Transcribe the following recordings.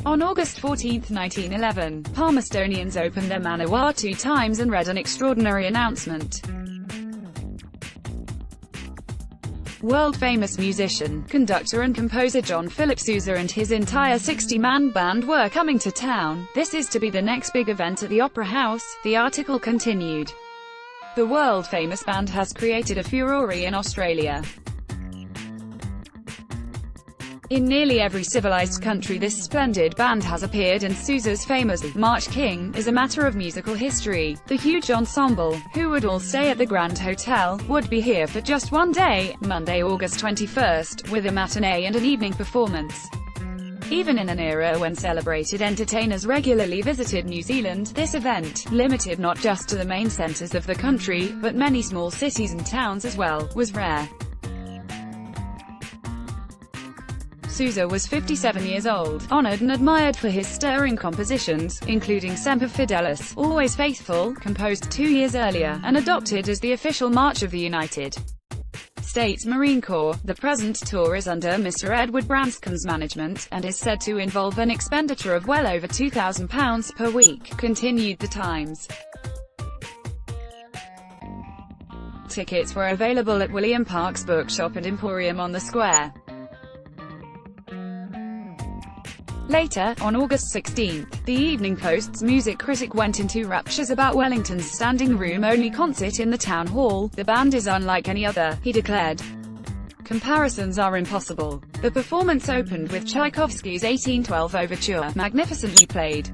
On August 14, 1911, Palmerstonians opened their Manawatū Times and read an extraordinary announcement. World-famous musician, conductor and composer John Philip Sousa and his entire 60-man band were coming to town. This is to be the next big event at the Opera House, the article continued. The world-famous band has created a furore in Australia. In nearly every civilized country this splendid band has appeared, and Sousa's famous March King is a matter of musical history. The huge ensemble, who would all stay at the Grand Hotel, would be here for just one day, Monday, August 21st, with a matinee and an evening performance. Even in an era when celebrated entertainers regularly visited New Zealand, this event, limited not just to the main centres of the country, but many small cities and towns as well, was rare. Sousa was 57 years old, honoured and admired for his stirring compositions, including Semper Fidelis, Always Faithful, composed 2 years earlier, and adopted as the official march of the United States Marine Corps. The present tour is under Mr. Edward Branscom's management, and is said to involve an expenditure of well over £2,000 per week, continued the Times. Tickets were available at William Park's bookshop and Emporium on the Square. Later, on August 16, the Evening Post's music critic went into raptures about Wellington's standing room-only concert in the town hall. "The band is unlike any other," he declared. "Comparisons are impossible." The performance opened with Tchaikovsky's 1812 Overture, magnificently played.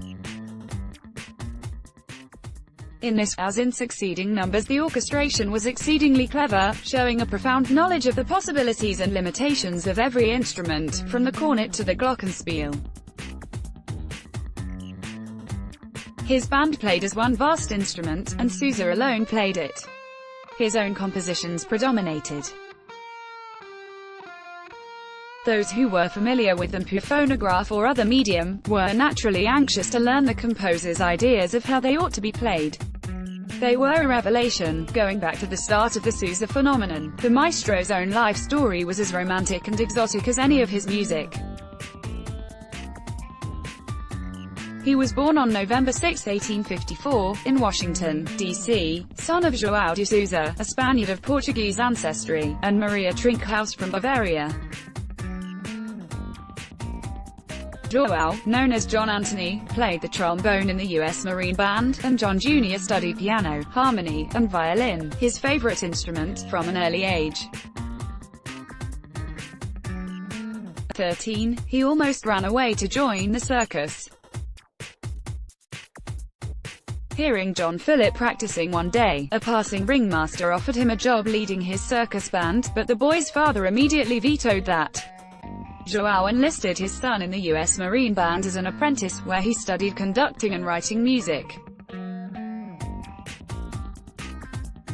In this, as in succeeding numbers, the orchestration was exceedingly clever, showing a profound knowledge of the possibilities and limitations of every instrument, from the cornet to the glockenspiel. His band played as one vast instrument, and Sousa alone played it. His own compositions predominated. Those who were familiar with them through phonograph or other medium, were naturally anxious to learn the composer's ideas of how they ought to be played. They were a revelation. Going back to the start of the Sousa phenomenon, the maestro's own life story was as romantic and exotic as any of his music. He was born on November 6, 1854, in Washington, D.C., son of João de Sousa, a Spaniard of Portuguese ancestry, and Maria Trinkhaus from Bavaria. João, known as John Anthony, played the trombone in the U.S. Marine Band, and John Jr. studied piano, harmony, and violin, his favorite instrument, from an early age. At 13, he almost ran away to join the circus. Hearing John Philip practicing one day, a passing ringmaster offered him a job leading his circus band, but the boy's father immediately vetoed that. João enlisted his son in the U.S. Marine Band as an apprentice, where he studied conducting and writing music.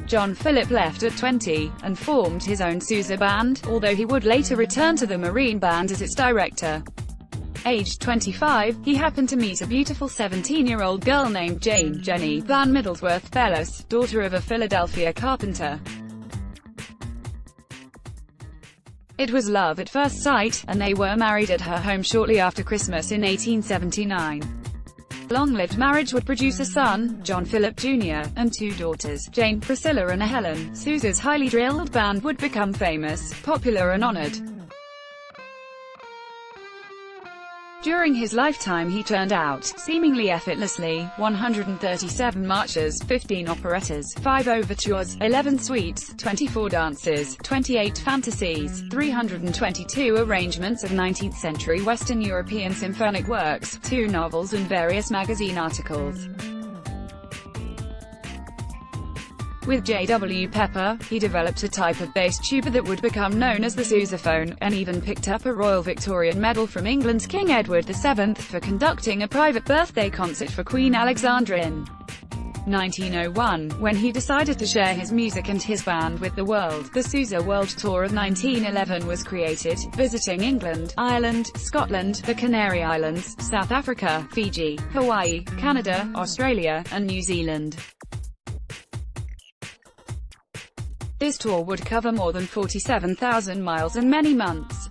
John Philip left at 20, and formed his own Sousa band, although he would later return to the Marine Band as its director. Aged 25, he happened to meet a beautiful 17-year-old girl named Jenny Van Middlesworth Bellis, daughter of a Philadelphia carpenter. It was love at first sight, and they were married at her home shortly after Christmas in 1879. The long-lived marriage would produce a son, John Philip Jr., and 2 daughters, Jane, Priscilla and Helen. Sousa's highly drilled band would become famous, popular and honored. During his lifetime he turned out, seemingly effortlessly, 137 marches, 15 operettas, 5 overtures, 11 suites, 24 dances, 28 fantasies, 322 arrangements of 19th-century Western European symphonic works, 2 novels and various magazine articles. With J.W. Pepper, he developed a type of bass tuba that would become known as the sousaphone, and even picked up a Royal Victorian Medal from England's King Edward VII for conducting a private birthday concert for Queen Alexandra in 1901, when he decided to share his music and his band with the world. The Sousa World Tour of 1911 was created, visiting England, Ireland, Scotland, the Canary Islands, South Africa, Fiji, Hawaii, Canada, Australia, and New Zealand. This tour would cover more than 47,000 miles and many months.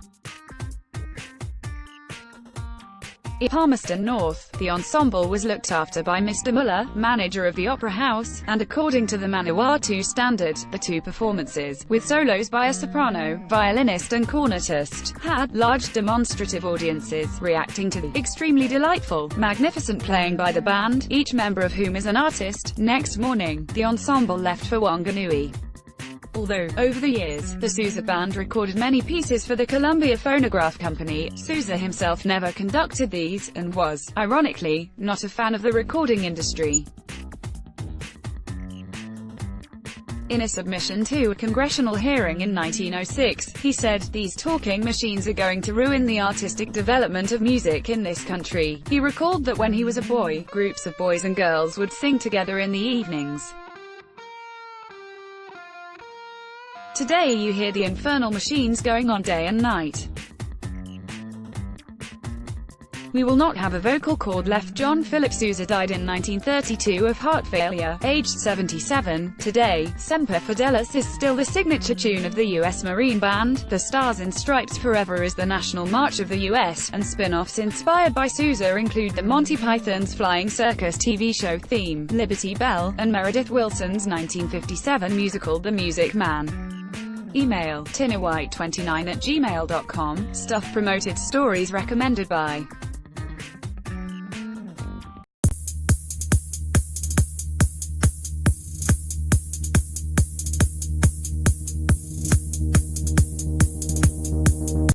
In Palmerston North, the ensemble was looked after by Mr. Muller, manager of the Opera House, and according to the Manawatū standard, the two performances, with solos by a soprano, violinist and cornetist, had large demonstrative audiences, reacting to the extremely delightful, magnificent playing by the band, each member of whom is an artist. Next morning, the ensemble left for Wanganui. Although, over the years, the Sousa Band recorded many pieces for the Columbia Phonograph Company, Sousa himself never conducted these, and was, ironically, not a fan of the recording industry. In a submission to a congressional hearing in 1906, he said, "These talking machines are going to ruin the artistic development of music in this country." He recalled that when he was a boy, groups of boys and girls would sing together in the evenings. Today you hear the infernal machines going on day and night. We will not have a vocal cord left. John Philip Sousa died in 1932 of heart failure, aged 77. Today, Semper Fidelis is still the signature tune of the U.S. Marine Band. The Stars and Stripes Forever is the national march of the U.S., and spin-offs inspired by Sousa include the Monty Python's Flying Circus TV show theme, Liberty Bell, and Meredith Willson's 1957 musical The Music Man. Email, tinawhite29@gmail.com. Stuff promoted, stories recommended by